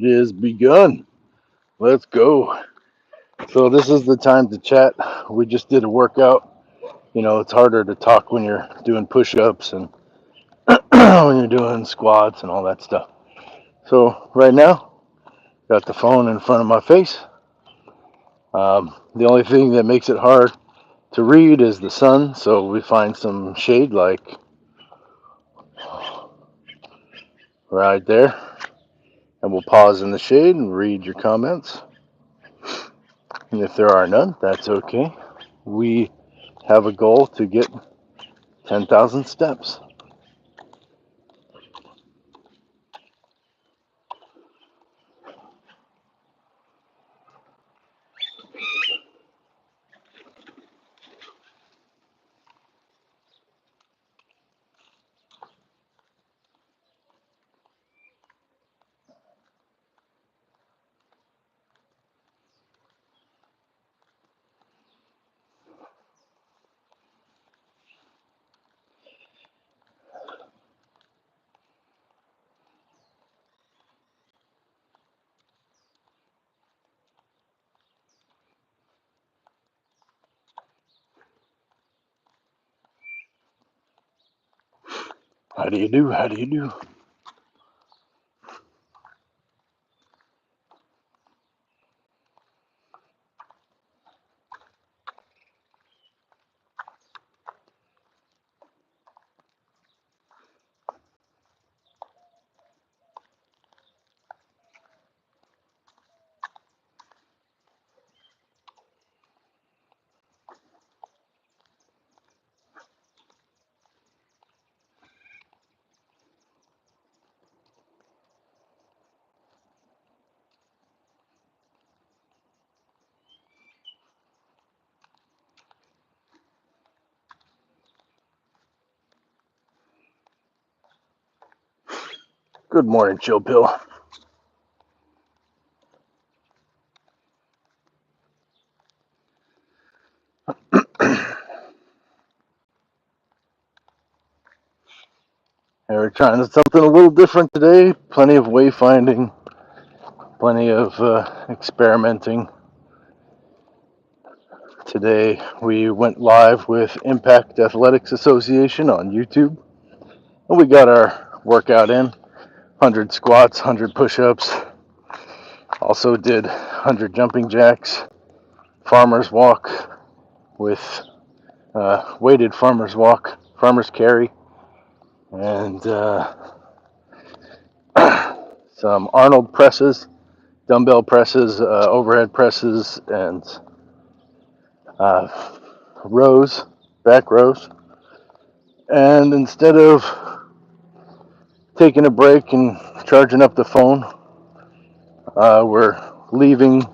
It is begun. Let's go. So this is the time to chat. We just did a workout. You know, it's harder to talk when you're doing push-ups and when you're doing squats and all that stuff. So right now, got the phone in front of my face. The only thing that makes it hard to read is the sun. So we find some shade, like right there, and we'll pause in the shade and read your comments. And if there are none, that's okay. We have a goal to get 10,000 steps. How do you do? How do you do? Good morning, Chill Pill. We're trying something a little different today. Plenty of wayfinding, plenty of experimenting. Today we went live with Impact Athletics Association on YouTube. And we got our workout in, 100 squats, 100 push-ups. Also did 100 jumping jacks, farmer's walk with weighted farmer's walk, farmer's carry, and some Arnold presses, dumbbell presses, overhead presses, and rows, back rows. And instead of taking a break and charging up the phone, we're leaving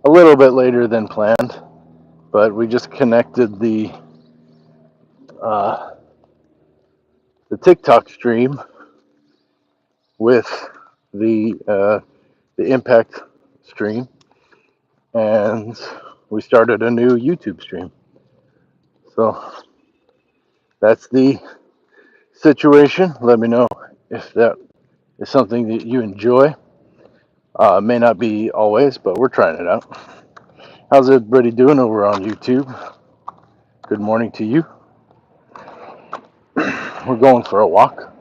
a little bit later than planned, but we just connected uh, the TikTok stream with the Impact stream, and we started a new YouTube stream. So that's the situation. Let me know if that is something that you enjoy. May not be always, but we're trying it out. How's everybody doing over on YouTube? Good morning to you. We're going for a walk.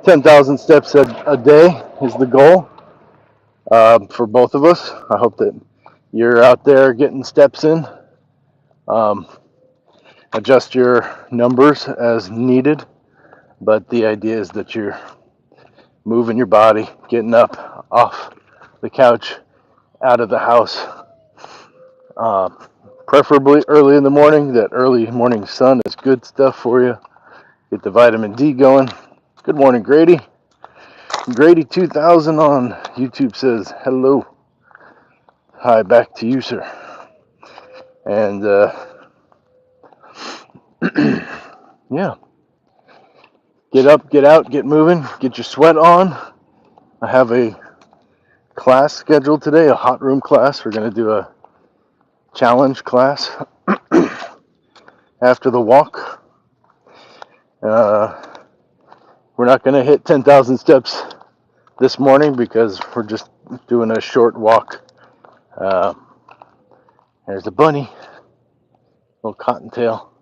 10,000 steps a day is the goal for both of us. I hope that you're out there getting steps in. Um, adjust your numbers as needed, but the idea is that you're moving your body, getting up off the couch, out of the house, uh, preferably early in the morning. That early morning sun is good stuff for you. Get the vitamin D going. Good morning, Grady. Grady 2000 on YouTube says hello. Hi, back to you, sir. And yeah, get up, get out, get moving, get your sweat on. I have a class scheduled today, a hot room class. We're going to do a challenge class after the walk. We're not going to hit 10,000 steps this morning because we're just doing a short walk. Uh, there's a bunny, little cottontail.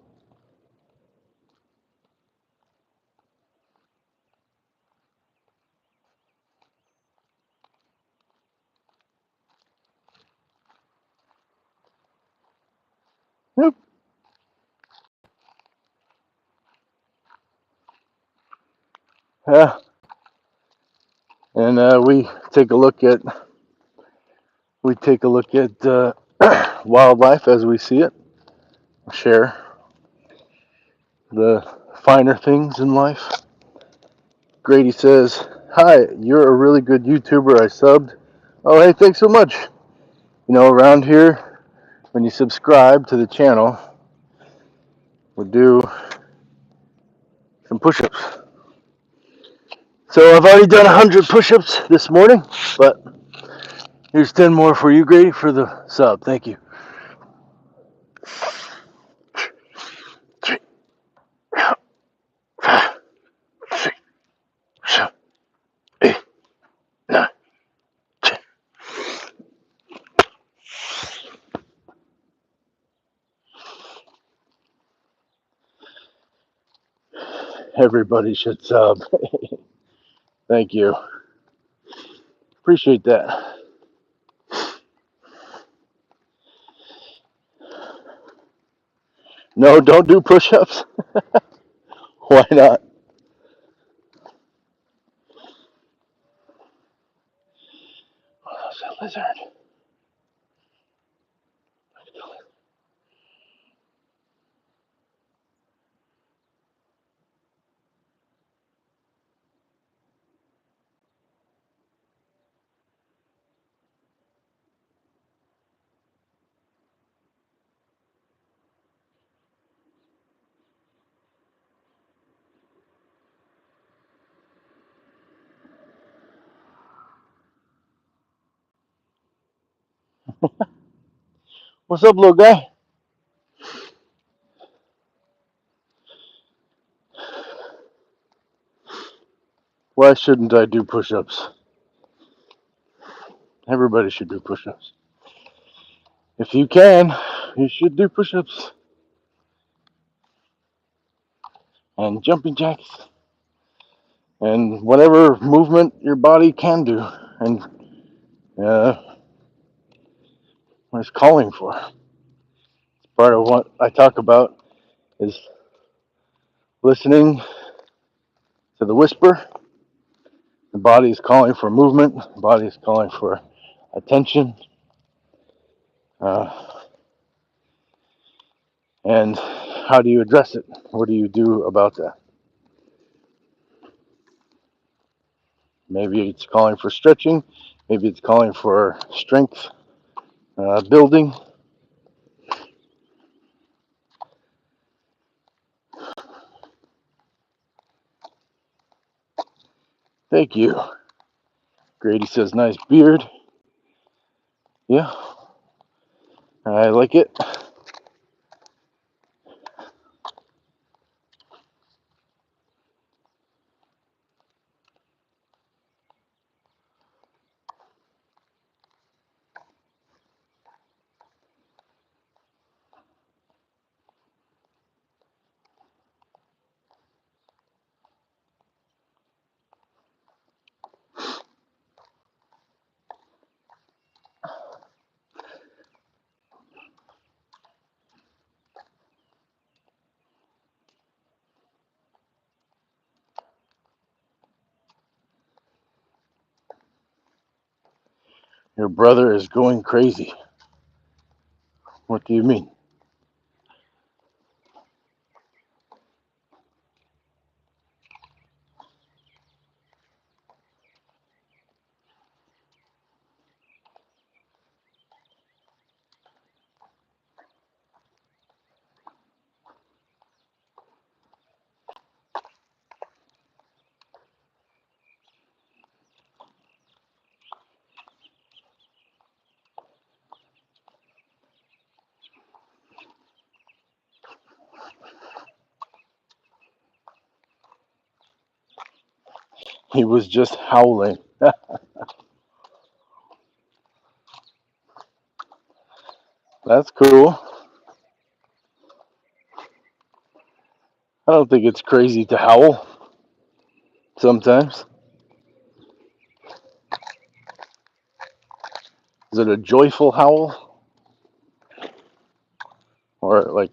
Yep. Yeah. And we take a look at wildlife as we see it. Share the finer things in life. Grady says, "Hi, you're a really good YouTuber. I subbed." Oh, hey, thanks so much. You know, around here, when you subscribe to the channel, we do some push-ups. So I've already done 100 push-ups this morning, but here's 10 more for you, Grady, for the sub. Thank you. 3, 5, 6, 7, 8, 9, 10. Everybody should sub. Thank you. Appreciate that. No, don't do push-ups. Why not? Oh, that's a lizard. What's up, little guy? Why shouldn't I do push-ups? Everybody should do push-ups. If you can, you should do push-ups and jumping jacks and whatever movement your body can do and what it's calling for. Part of what I talk about is listening to the whisper. The body is calling for movement. The body is calling for attention. Uh, and how do you address it? What do you do about that? Maybe it's calling for stretching. Maybe it's calling for strength building. Thank you. Grady says, nice beard. Yeah, I like it. Your brother is going crazy. What do you mean? He was just howling. That's cool. I don't think it's crazy to howl sometimes. Is it a joyful howl or like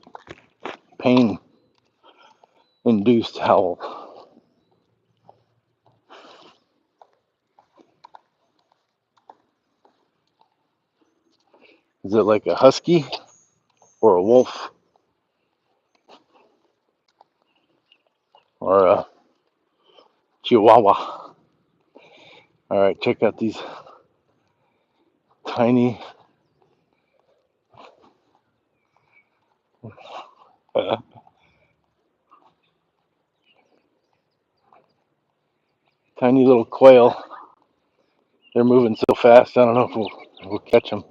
pain induced howl? Is it like a husky or a wolf or a chihuahua? All right, check out these tiny uh, tiny little quail. They're moving so fast. I don't know if we'll catch them.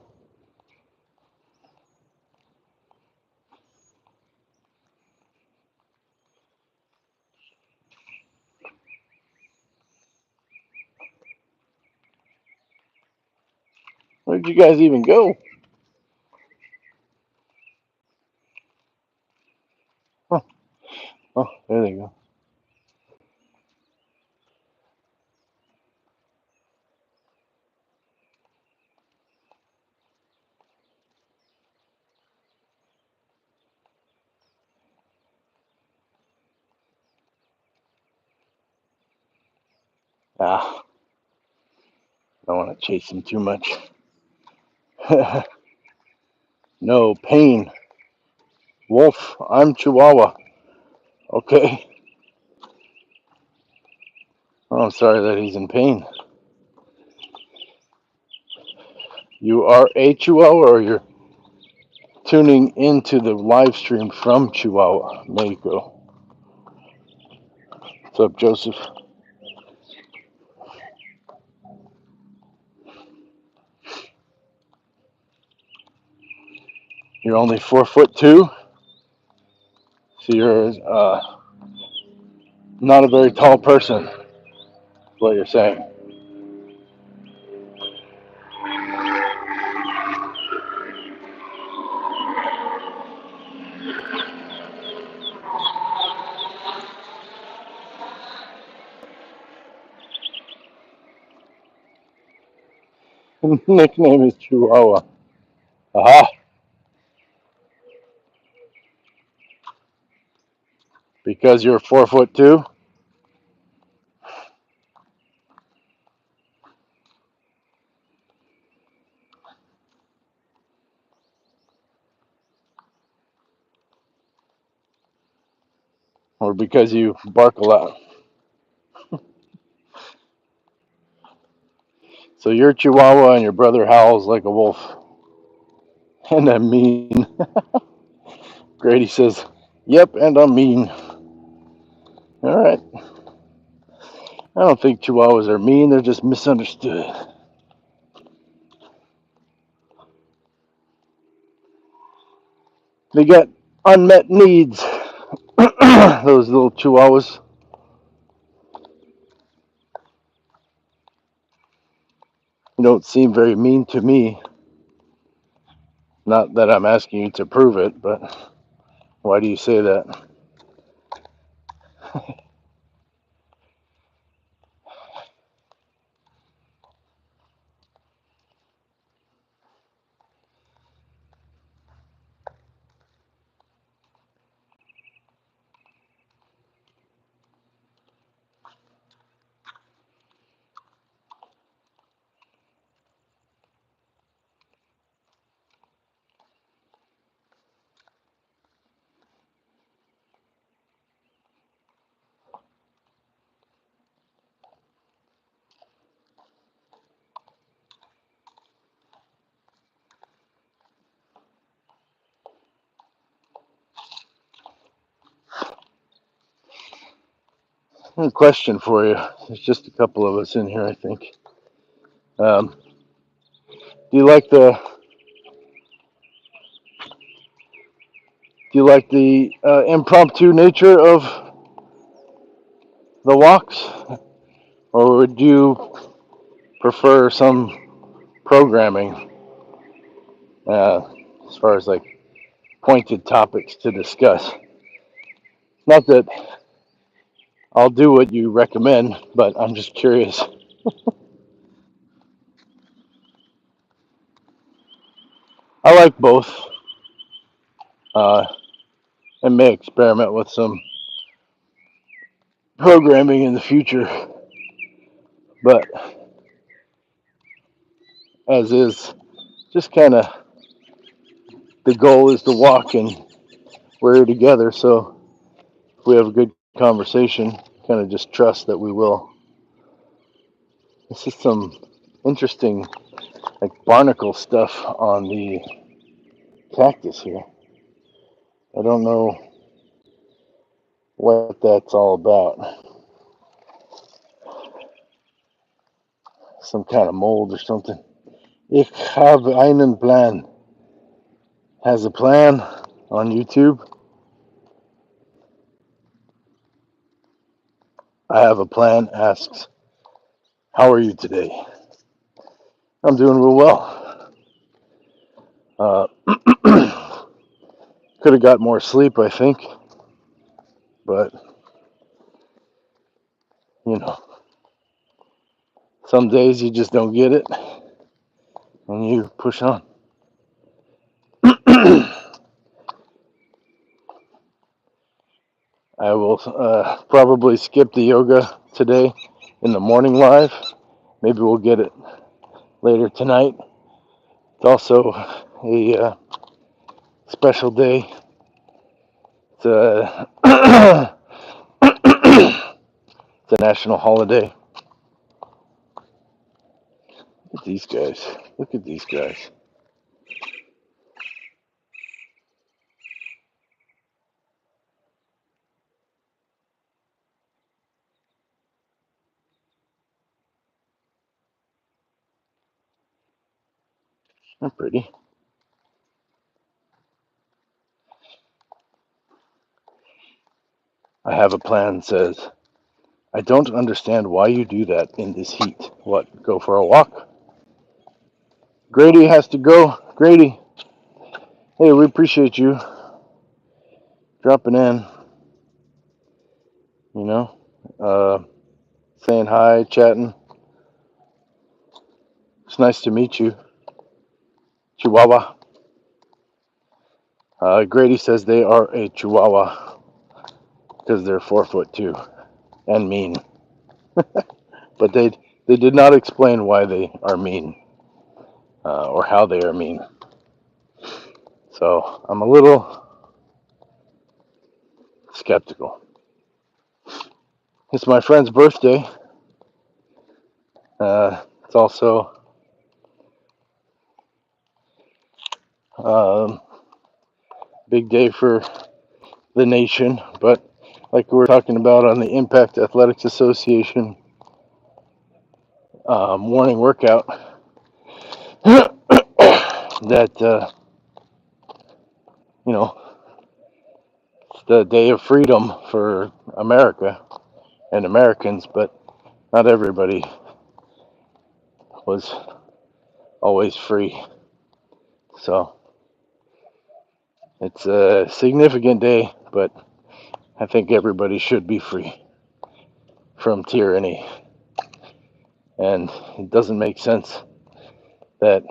Where did you guys even go? Huh. Oh, there they go. Ah, I don't want to chase them too much. No pain. Wolf, I'm Chihuahua. Okay. Oh, I'm sorry that he's in pain. You are a Chihuahua, or you're tuning into the live stream from Chihuahua, Mexico. What's up, Joseph? You're only 4'2", so you're not a very tall person. Is what you're saying? Nickname is Chihuahua. Aha! Because you're 4'2", or because you bark a lot. So you're Chihuahua, and your brother howls like a wolf. And I'm mean. Grady says, "Yep, and I'm mean." All right. I don't think Chihuahuas are mean. They're just misunderstood. They got unmet needs. Those little Chihuahuas. You don't seem very mean to me. Not that I'm asking you to prove it, but why do you say that? A question for you. There's just a couple of us in here, I think. Do you like impromptu nature of the walks? or would you prefer some programming uh, as far as like pointed topics to discuss? Not that I'll do what you recommend, but I'm just curious. I like both, uh, and may experiment with some programming in the future, but as is, just kind of the goal is to walk, and we're together, so if we have a good conversation, kind of just trust that we will. This is some interesting, like barnacle stuff on the cactus here. I don't know what that's all about. Some kind of mold or something. Ich habe einen Plan. Has a plan on YouTube. I have a plan asks, how are you today? I'm doing real well. Could have got more sleep, I think, but you know, some days you just don't get it and you push on. I will probably skip the yoga today in the morning live. Maybe we'll get it later tonight. It's also a special day. It's a, it's a national holiday. Look at these guys. Look at these guys. They're pretty. I have a plan, says, I don't understand why you do that in this heat. What, go for a walk? Grady has to go. Grady, hey, we appreciate you dropping in, you know, saying hi, chatting. It's nice to meet you, Chihuahua. Grady says they are a Chihuahua because they're 4'2" and mean. But they did not explain why they are mean or how they are mean. So I'm a little skeptical. It's my friend's birthday. It's also big day for the nation, but like we were talking about on the Impact Athletics Association morning workout, that you know, it's the day of freedom for America and Americans, but not everybody was always free. So it's a significant day, but I think everybody should be free from tyranny. And it doesn't make sense that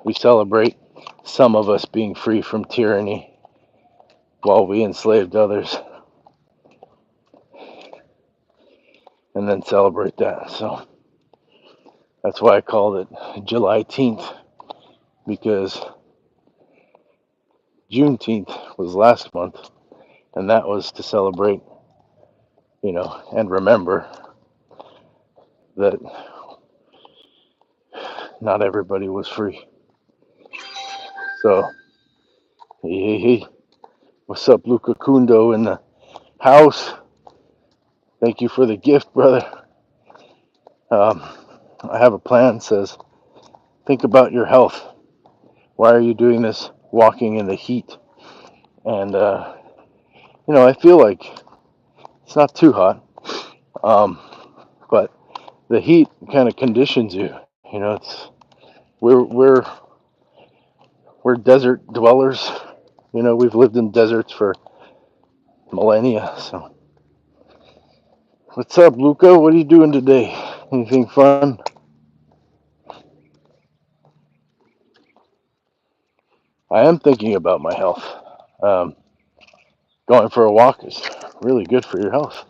we celebrate some of us being free from tyranny while we enslaved others and then celebrate that. So that's why I called it July 10th, because Juneteenth was last month, and that was to celebrate, you know, and remember that not everybody was free. So, hey, what's up, Luca Kundo in the house? Thank you for the gift, brother. I have a plan, says, think about your health. Why are you doing this walking in the heat? And, you know, I feel like it's not too hot, but the heat kind of conditions you. You know, it's we're we're we're desert dwellers. You know, we've lived in deserts for millennia. So, what's up, Luca? What are you doing today? Anything fun? I am thinking about my health. Um, Going for a walk is really good for your health.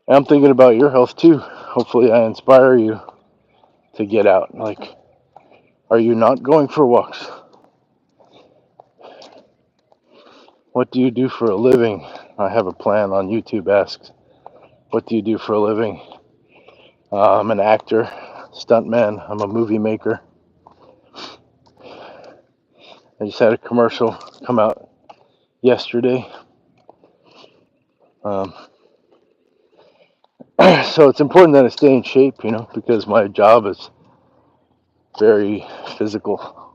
I'm thinking about your health too. Hopefully, I inspire you to get out. Like, are you not going for walks? What do you do for a living? I have a plan on YouTube asks, what do you do for a living? I'm an actor, stuntman, I'm a movie maker. I just had a commercial come out yesterday. Um, so it's important that I stay in shape, you know, because my job is very physical.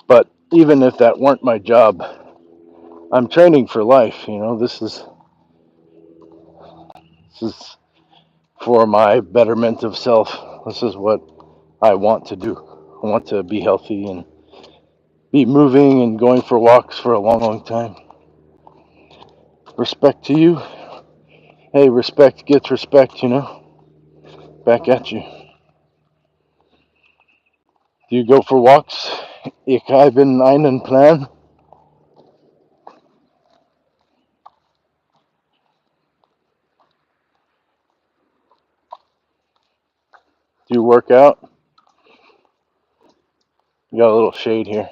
But even if that weren't my job, I'm training for life. You know, this is for my betterment of self. This is what I want to do. I want to be healthy and be moving and going for walks for a long, long time. Respect to you. Hey, respect gets respect, you know. Back at you. Do you go for walks? Ich habe einen Plan. Do you work out? You got a little shade here.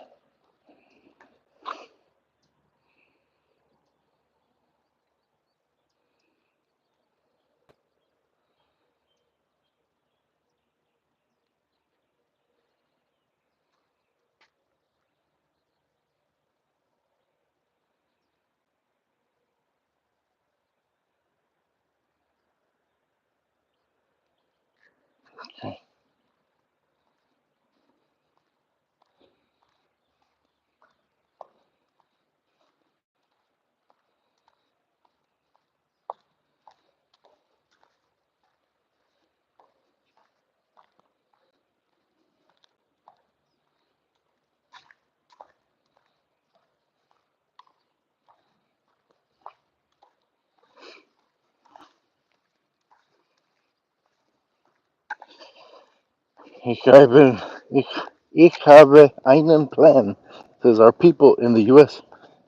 Ich habe, ich, ich habe einen Plan. Says, are people in the U.S.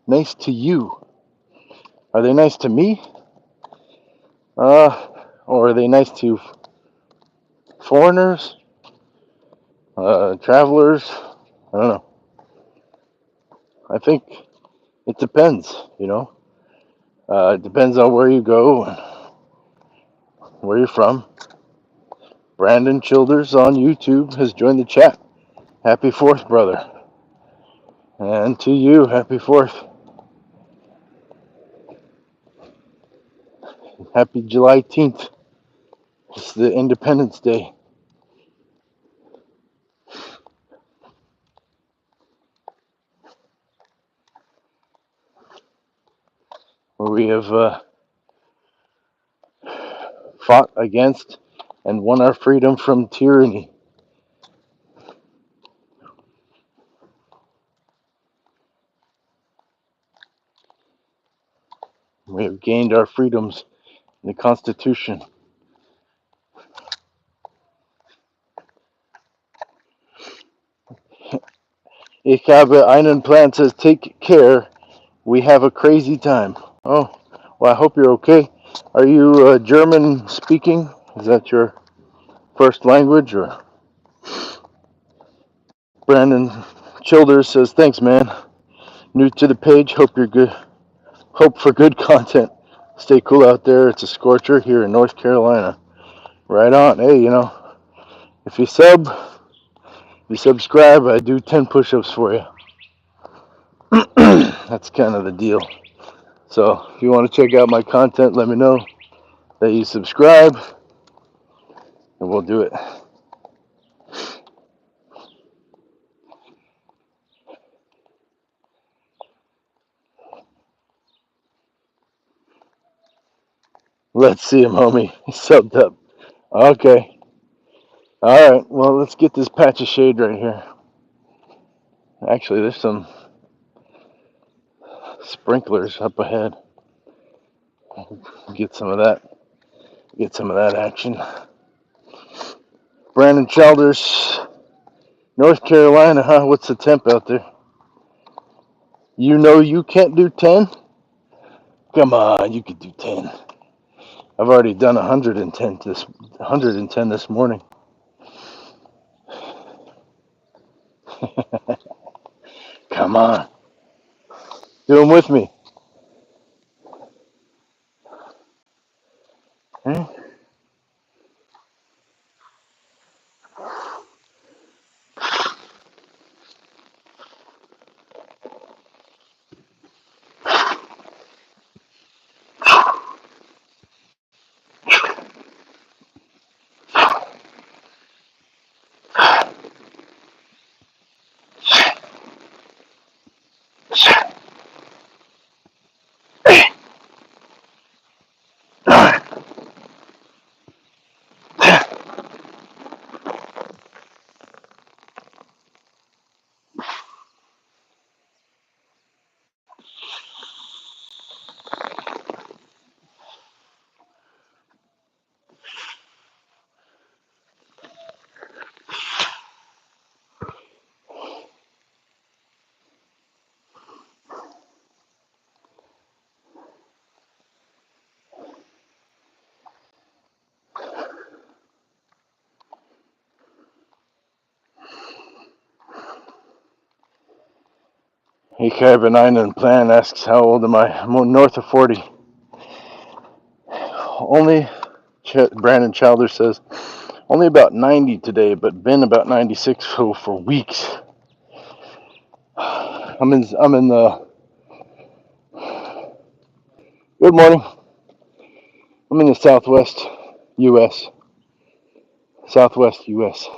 nice to you? Are they nice to me? Or are they nice to foreigners, travelers? I don't know. I think it depends, you know. It depends on where you go and where you're from. Brandon Childers on YouTube has joined the chat. Happy 4th, brother. And to you, happy 4th. Happy July 10th. It's the Independence Day. Where we have fought against and won our freedom from tyranny. We have gained our freedoms in the Constitution. Ich habe einen Plan says, take care. We have a crazy time. Oh, well, I hope you're okay. Are you German speaking? Is that your first language? Or Brandon Childers says, thanks, man. New to the page. Hope you're good. Hope for good content. Stay cool out there. It's a scorcher here in North Carolina. Right on. Hey, you know, if you subscribe, I do 10 push-ups for you. That's kind of the deal. So if you want to check out my content, let me know that you subscribe, and we'll do it. Let's see him, homie. He's subbed up. Okay. All right. Well, let's get this patch of shade right here. Actually, there's some sprinklers up ahead. Get some of that. Get some of that action. Brandon Childers, North Carolina, huh? What's the temp out there? You know you can't do 10? Come on, you could do 10. I've already done 110 this morning. Come on. Do them with me. Hmm? Hey, Carabinine Plan asks, how old am I? I'm north of 40. Only, Brandon Childers says, only about 90 today, but been about 96 for weeks. I'm in the, good morning. I'm in the Southwest U.S. Southwest U.S.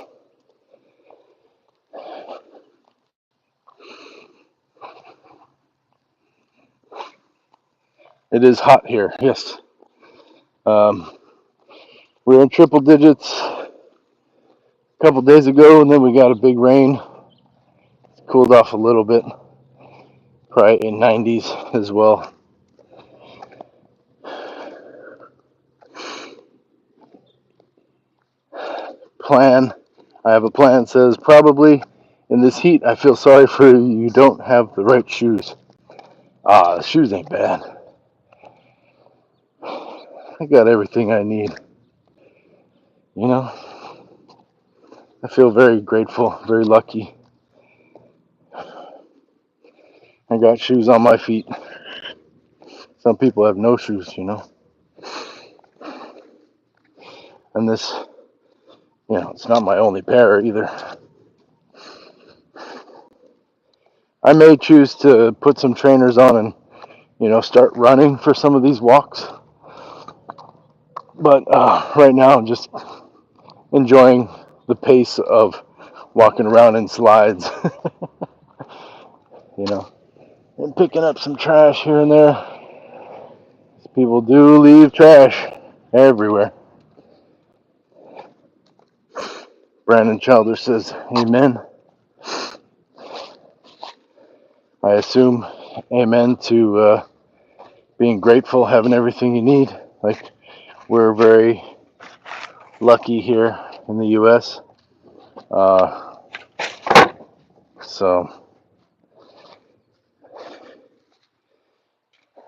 It is hot here, yes. We were in triple digits a couple days ago, and then we got a big rain. It's cooled off a little bit, probably in 90s as well. I have a plan, says, probably in this heat, I feel sorry for you, you don't have the right shoes. The shoes ain't bad. I got everything I need. You know, I feel very grateful, very lucky. I got shoes on my feet. Some people have no shoes, you know. And this, it's not my only pair either. I may choose to put some trainers on and, start running for some of these walks. But right now, I'm just enjoying the pace of walking around in slides, and picking up some trash here and there. People do leave trash everywhere. Brandon Childers says, amen. I assume amen to being grateful, having everything you need. Like, we're very lucky here in the U.S. So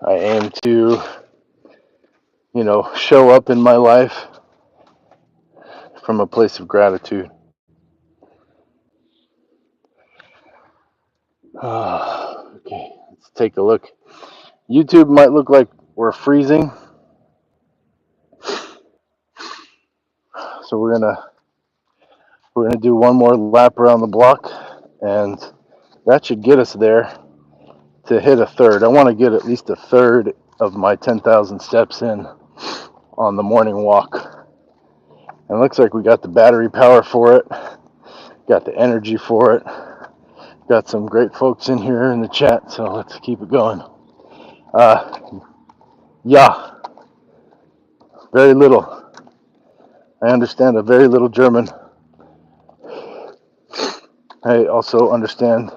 I aim to, show up in my life from a place of gratitude. Okay, let's take a look. YouTube might look like we're freezing, so we're gonna do one more lap around the block, and that should get us there to hit a third. I want to get at least a third of my 10,000 steps in on the morning walk. And it looks like we got the battery power for it, got the energy for it, got some great folks in here in the chat, so let's keep it going. Yeah. Very little. I understand a very little German. I also understand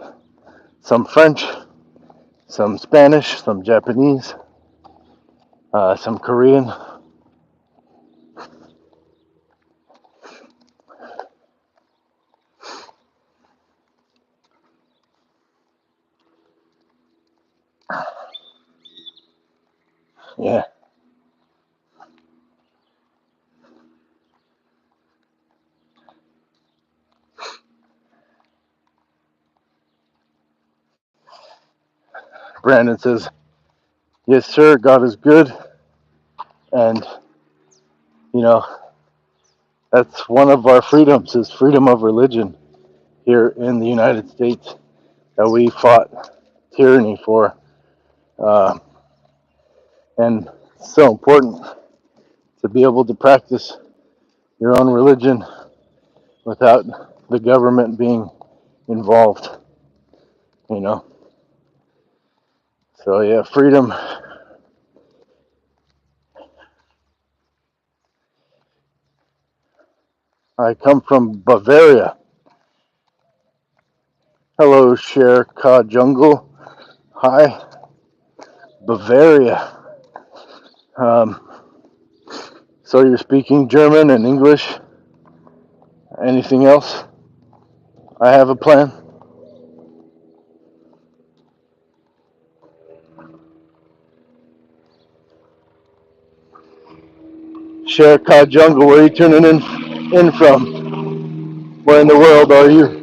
some French, some Spanish, some Japanese, some Korean. Yeah. Brandon says, yes, sir, God is good. And, you know, that's one of our freedoms, is freedom of religion here in the United States, that we fought tyranny for. And it's so important to be able to practice your own religion without the government being involved, you know. So, yeah, freedom. I come from Bavaria. Hello, Sher Ka Jungle. Hi, Bavaria. Um, so you're speaking German and English. Anything else? I have a plan. Sher Ka Jungle, where are you tuning in from? Where in the world are you?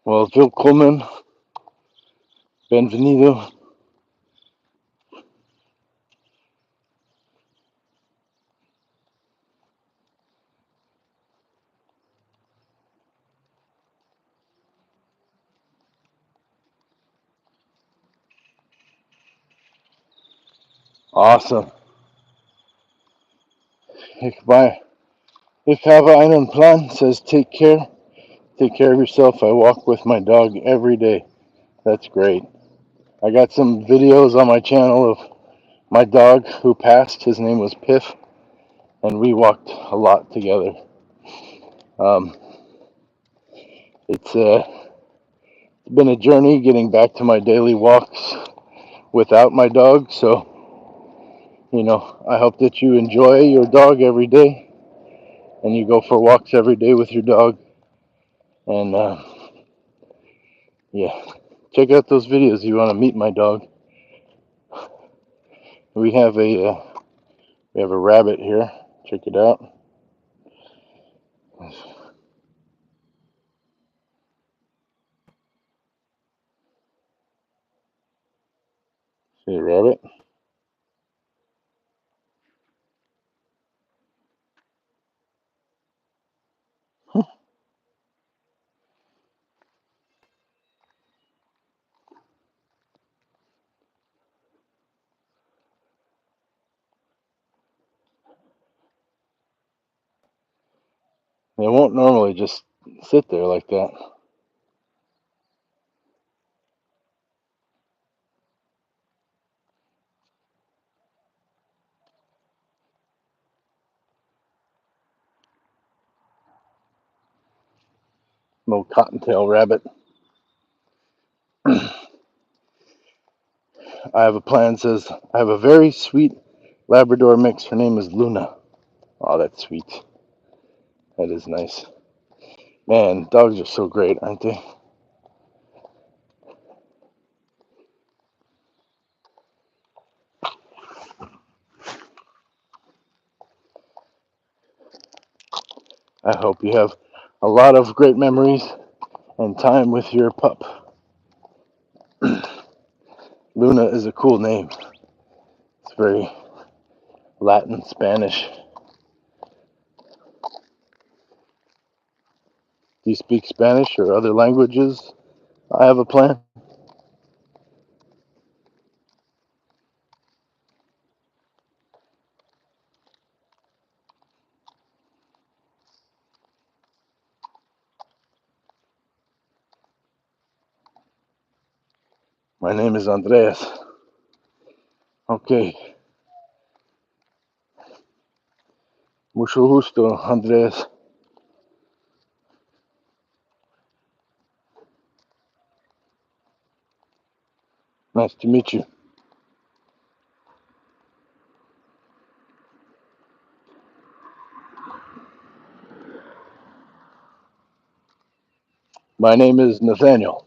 Well, willkommen, benvenido. Awesome. Ich habe einen Plan, says take care. Take care of yourself. I walk with my dog every day. That's great. I got some videos on my channel of my dog who passed. His name was Piff, and we walked a lot together. Um, it's been a journey getting back to my daily walks without my dog. So, you know, I hope that you enjoy your dog every day and you go for walks every day with your dog. And yeah, check out those videos if you want to meet my dog. We have a rabbit here. Check it out. See a rabbit? They won't normally just sit there like that. No cottontail rabbit. I have a plan. Says I have a very sweet Labrador mix. Her name is Luna. Oh, that's sweet. That is nice. Man, dogs are so great, aren't they? I hope you have a lot of great memories and time with your pup. Luna is a cool name. It's very Latin, Spanish. Do you speak Spanish or other languages? I have a plan. My name is Andreas. Okay. Mucho gusto, Andreas. Nice to meet you. My name is Nathaniel.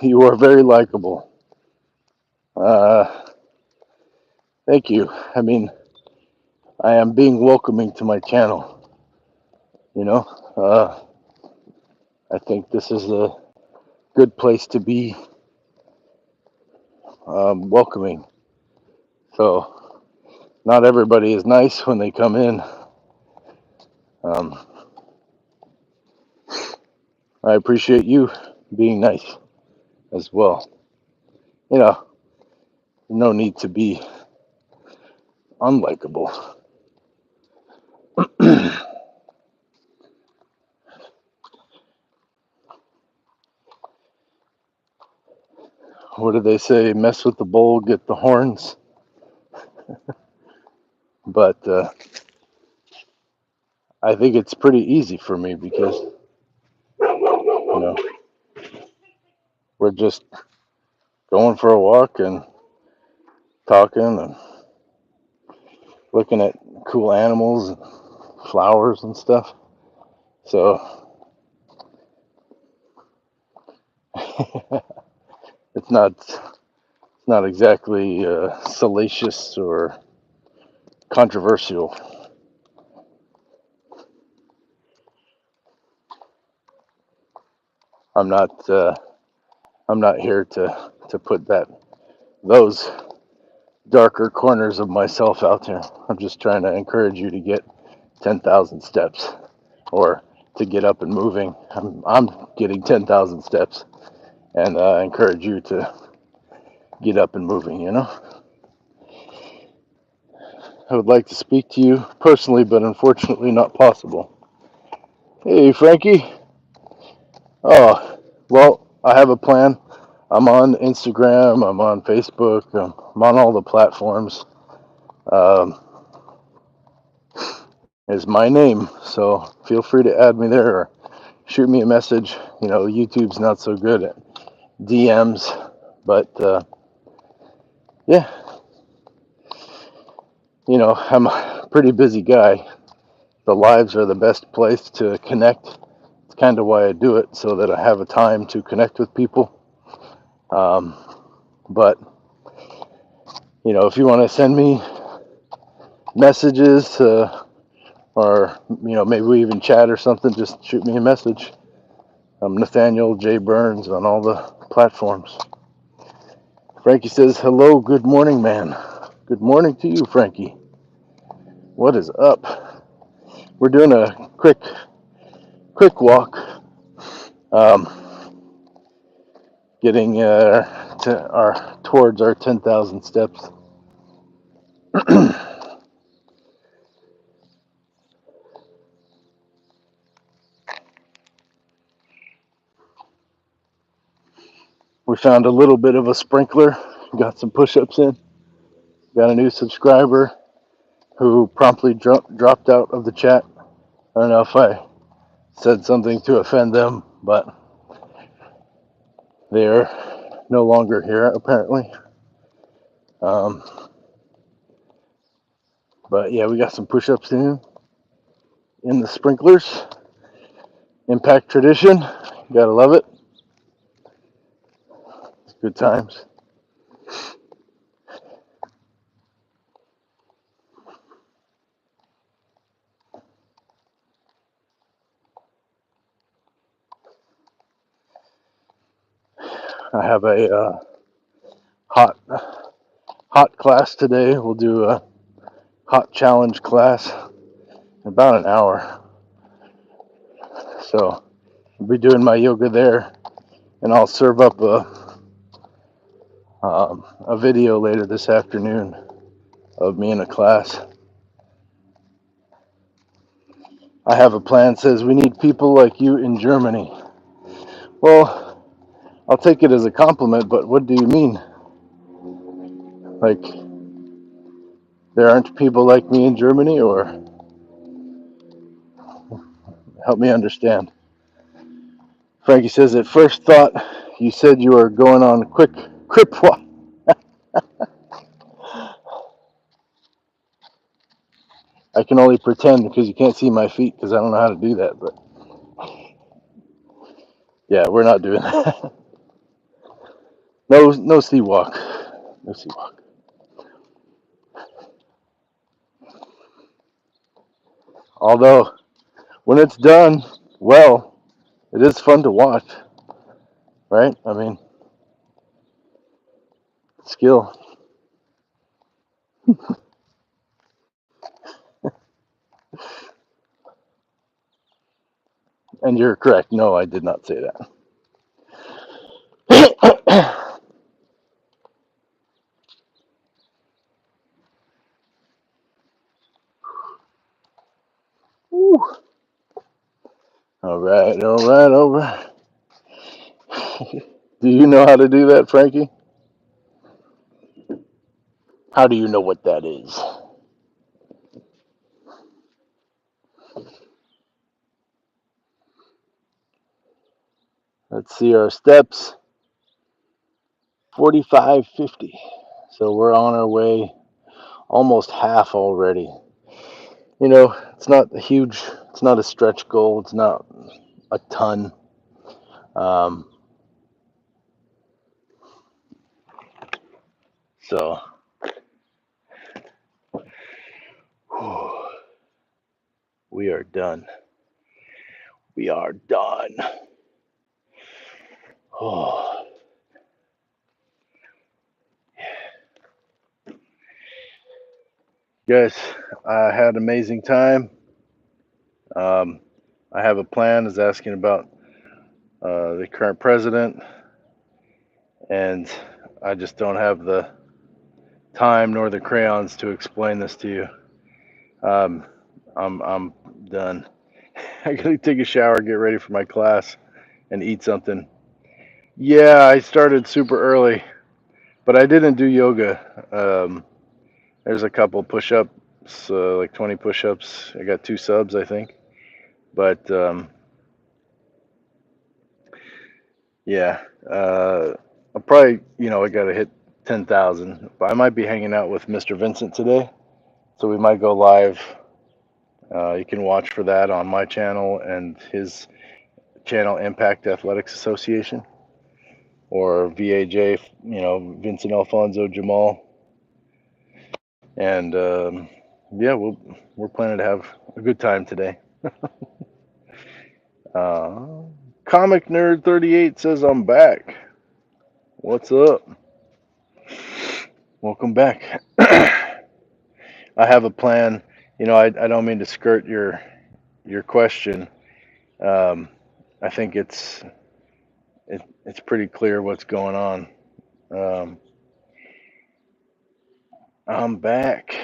You are very likable. Uh, Thank you. I mean, I am being welcoming to my channel. You know, uh, I think this is a good place to be welcoming. So, not everybody is nice when they come in. Um, I appreciate you being nice as well. You know, no need to be unlikable. What do they say? Mess with the bull, get the horns. But I think it's pretty easy for me because, you know, we're just going for a walk and talking and looking at cool animals and flowers and stuff. So it's not exactly salacious or controversial. I'm not I'm not here to put those darker corners of myself out there. I'm just trying to encourage you to get 10,000 steps or to get up and moving. I'm getting 10,000 steps and I encourage you to get up and moving, you know? I would like to speak to you personally, but unfortunately not possible. Hey, Frankie. Oh, well, I have a plan. I'm on Instagram, I'm on Facebook, I'm on all the platforms. Um, is my name, so feel free to add me there or shoot me a message. You know, YouTube's not so good at DMs, but yeah, you know, I'm a pretty busy guy. The lives are the best place to connect. It's kind of why I do it, so that I have a time to connect with people. Um, but you know, if you want to send me messages, or you know, maybe we even chat or something, just shoot me a message. I'm Nathaniel J Burns on all the platforms. Frankie says, "Hello, good morning, man." Good morning to you, Frankie. What is up? We're doing a quick walk, um, getting towards our 10,000 steps. We found a little bit of a sprinkler, got some push-ups in, got a new subscriber who promptly dropped out of the chat. I don't know if I said something to offend them, but they're no longer here apparently. But yeah, we got some push-ups in the sprinklers. Impact tradition, gotta love it. It's good times. I have a hot class today. We'll do a hot challenge class in about an hour. So I'll be doing my yoga there, and I'll serve up a video later this afternoon of me in a class. I have a plan that says we need people like you in Germany. Well, I'll take it as a compliment, but what do you mean? Like, there aren't people like me in Germany, or help me understand. Frankie says, at first thought, you said you were going on a quick crip walk. I can only pretend because you can't see my feet because I don't know how to do that. But yeah, we're not doing that. No sea walk. No sea walk. Although, when it's done well, it is fun to watch, right? I mean, skill. And you're correct. No, I did not say that. All right, all right, all right. Do you know how to do that, Frankie? How do you know what that is? Let's see our steps. 45:50. So we're on our way, almost half already. You know, it's not a huge, it's not a stretch goal. It's not a ton. So, we are done. We are done. Oh. Guys, I had an amazing time. I have a plan, is asking about the current president, and I just don't have the time nor the crayons to explain this to you. I'm done. I gotta take a shower, get ready for my class, and eat something. Yeah, I started super early, but I didn't do yoga. There's a couple push-ups, like 20 push-ups. I got 2 subs, I think. But yeah, I'll probably, I gotta hit 10,000. But I might be hanging out with Mr. Vincent today, so we might go live. You can watch for that on my channel and his channel, Impact Athletics Association, or VAJ, Vincent Alfonso Jamal. And yeah, we're planning to have a good time today. Comic Nerd 38 says I'm back. What's up? Welcome back. I have a plan. I don't mean to skirt your question. I think it's pretty clear what's going on. I'm back.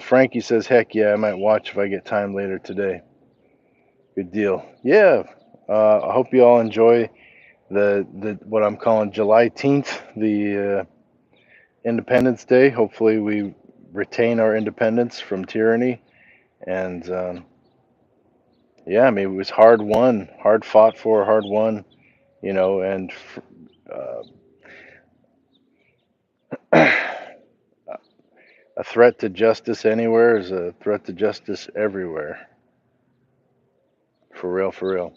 Frankie says, heck yeah, I might watch if I get time later today. Good deal. Yeah. I hope you all enjoy the what I'm calling July 10th, the Independence Day. Hopefully, we retain our independence from tyranny. And yeah, I mean, it was hard won, hard fought for, hard won, and uh, a threat to justice anywhere is a threat to justice everywhere. For real, for real.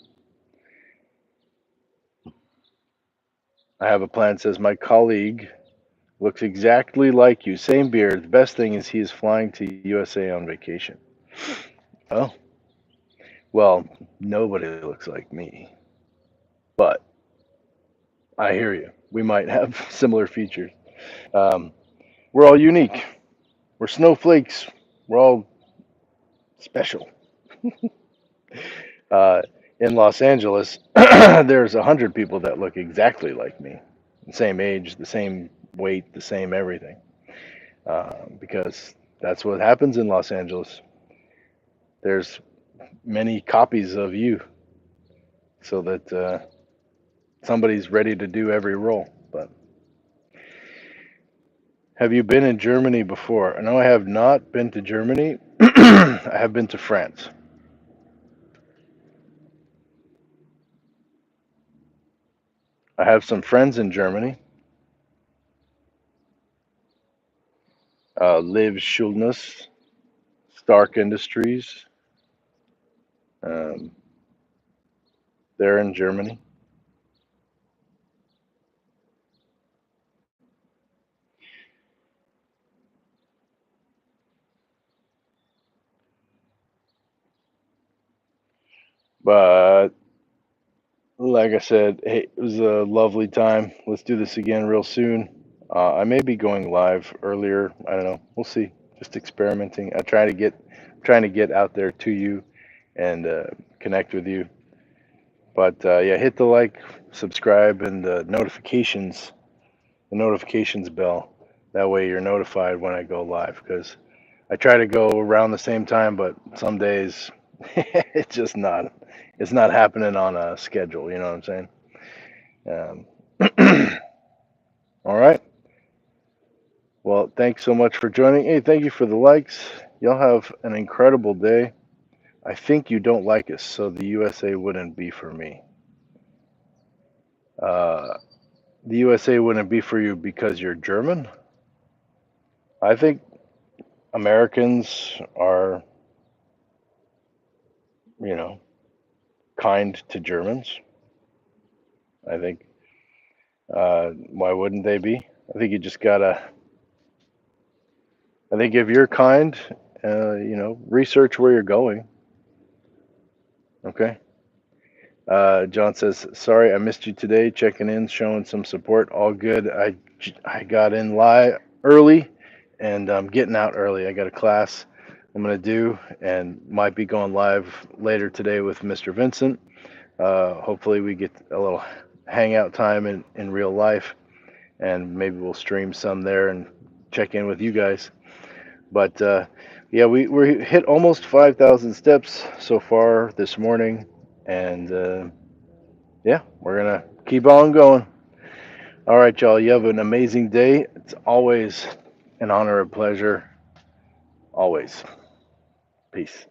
I have a plan. Says my colleague looks exactly like you, same beard. The best thing is he is flying to USA on vacation. Oh, well, nobody looks like me, but I hear you. We might have similar features. Um, we're all unique. We're snowflakes. We're all special. Uh, in Los Angeles, there's 100 people that look exactly like me, the same age, the same weight, the same everything. Because that's what happens in Los Angeles. There's many copies of you, so that somebody's ready to do every role. But have you been in Germany before? No, I have not been to Germany. I have been to France. I have some friends in Germany. Liv Schulness, Stark Industries. Um, they're in Germany. But like I said, hey, it was a lovely time. Let's do this again real soon. I may be going live earlier. I don't know. We'll see. Just experimenting. Trying to get out there to you and connect with you. But yeah, hit the like, subscribe, and the notifications bell. That way you're notified when I go live. Because I try to go around the same time, but some days it's not happening on a schedule. You know what I'm saying? All right. Well, thanks so much for joining. Hey, thank you for the likes. Y'all have an incredible day. I think you don't like us, so the USA wouldn't be for me. Uh, the USA wouldn't be for you because you're German. I think Americans are, you know, kind to Germans. I think. Why wouldn't they be? I think you just gotta. I think if you're kind, research where you're going. Okay. John says, "Sorry, I missed you today. Checking in, showing some support. All good. I got in live early, and I'm getting out early. I got a class I'm gonna do, and might be going live later today with Mr. Vincent. Hopefully, we get a little hangout time in real life, and maybe we'll stream some there and check in with you guys. But yeah, we hit almost 5,000 steps so far this morning, and yeah, we're gonna keep on going. All right, y'all. You have an amazing day. It's always an honor and pleasure. Always. Peace.